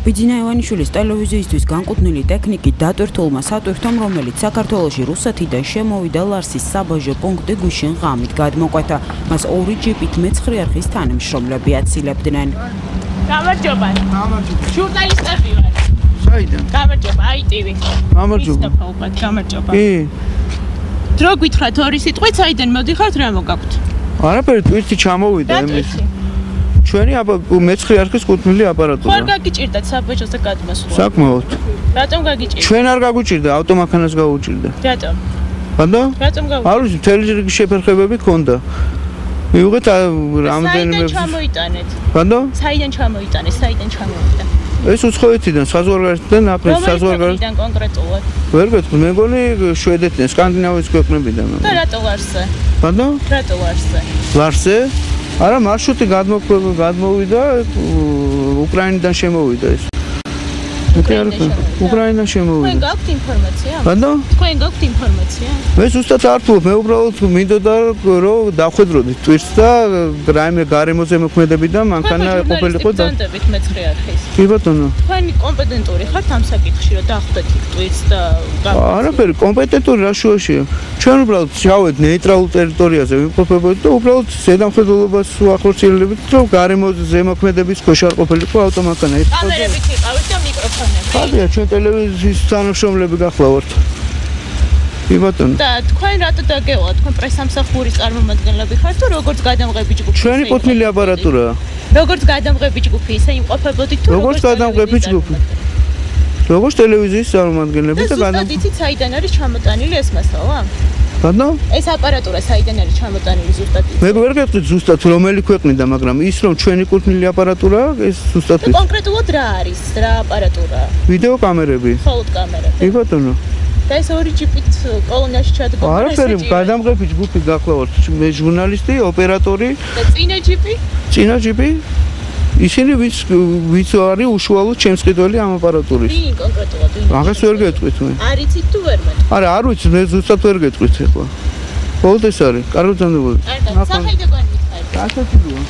ბიძინა ივანიშვილის ტელევიზიისთვის განკუთვნილი ტექნიკით დატვირთულმა სატვირთომ, რომელიც საქართველოში რუსეთიდან შემოვიდა ლარსის საბაჟო პუნქტი გუშინ ღამით გადმოკვეთა. მას 2 ჯიპით მეცხრე არხის თანამშრომლები აცილებდნენ. გამარჯობა. ჟურნალისტები ვარ. საიდან? გამარჯობა, ITV. გამარჯობა. გამარჯობა. კი. დრო გითხრათ ორი სიტყვით, საიდან მოდიხართ, რა მოგაქვთ? არაფერი, ტვირთი ჩამოვიდა იმის. ჩვენი მეცხრე არხის კუთვნილი აპარატურა. ხარ გაგიჭირდათ საბაჟოზე გადმოსვლა? საკმაოდ. რატომ გაგიჭირდა? ჩვენ არ გაგვიჭირდა, ავტომანქანას გაუჭირდა. რატომ? ბანდა? რატომ გაუჭირდა? არ ვიცი, მთელი რიგი შეფერხებები ქონდა. მივიღეთ რამდენიმე. საიდან ჩამოიტანეთ? ბანდა? საიდან ჩამოიტანეს? საიდან ჩამოვიდა? ეს უცხოეთიდან, საზღვარგარეთიდან, აფრიკის საზღვარგარეთ. რომელი კონკრეტულად? ვერ გეტყვი, მე მგონი შვედეთიდან, სკანდინავიის ქვეყნებიდან. და რატო ლარსზე? ბანდა? რატო ლარსზე? ლარსზე? არა, მარშრუტი გადმოვიდა, უკრაინიდან შემოვიდა ეს. უკრაინიდან შემოვიდა. თქვენ გაქვთ ინფორმაცია? ბანდა? თქვენ გაქვთ ინფორმაცია? მე ზუსტად არ ვფლობ, მე უბრალოდ მინდოდა რომ დავხედროდით ტვირთს და რაიმე გარემოზე მოქმედები და მანქანა ყოფილიყო და დანდებით მეცხრე არხის. კი ბატონო. თქვენი კომპეტენტური ხართ ამ საკითხში, რომ დახვდეთ ტვირთს და არაფერი, კომპეტენტური რა შუაშია. ჩვენ უბრალოდ ჩავედ ნეიტრალურ ტერიტორიაზე ვიმყოფებოდით და უბრალოდ ზედამხედველობას ვახორციელებდით, რომ გარემოზე მოქმედების ქვეშ არ ყოფილიყო ავტომანქანა. კამერებით იყავით და მიკროფონები. ხარია, ჩვენ ტელევიზიის თანამშრომლები გახლავართ. კი ბატონო. და თქვენ რატო დაგევა? თქვენ პრესამსახურის წარმომადგენლები ხართ თუ როგორც გადამღები ჯგუფი? ჩვენი კუთვნილი აპარატურაა. როგორც გადამღები ჯგუფი ისე იმყოფებოდით თუ როგორც გადამღები ჯგუფი? როგორც ტელევიზიის წარმომადგენლები და გადამღები. იცით საიდან არის ჩამოტანილი ეს მასალა? ბატონო? ეს აპარატურა საიდან არის ჩამოტანილი ზუსტად? მე ვერ გეტყვით ზუსტად რომელი ქვეყნიდან, მაგრამ ის რომ ჩვენი კუთვნილი აპარატურაა, ეს ზუსტად ის. კონკრეტულად რა არის? რა აპარატურაა? ვიდეო კამერები. მხოლოდ კამერები. კი ბატონო. და ეს 2 ჯიპით კოლონიაში ჩადგა. არაფერი, გადამღები ჯგუფი გახლავართ. მე ჟურნალისტი, ოპერატორი. და წინა ჯიპი? წინა ჯიპი? ისინი ვიც არის უშუალოდ ჩემს ყიდველი ამ აპარატურის. ვინ კონკრეტულად? მაგას ვერ გეტყვით მე. არ იცით თუ ვერ მეტყვით? არა, არ ვიცი, მე ზუსტად ვერ გეტყვით ახლა. ბოლოდ ეს არის. კარგად ძანდებოდი. არ და სახელი და გვარი მითხარით. გასაცილოა.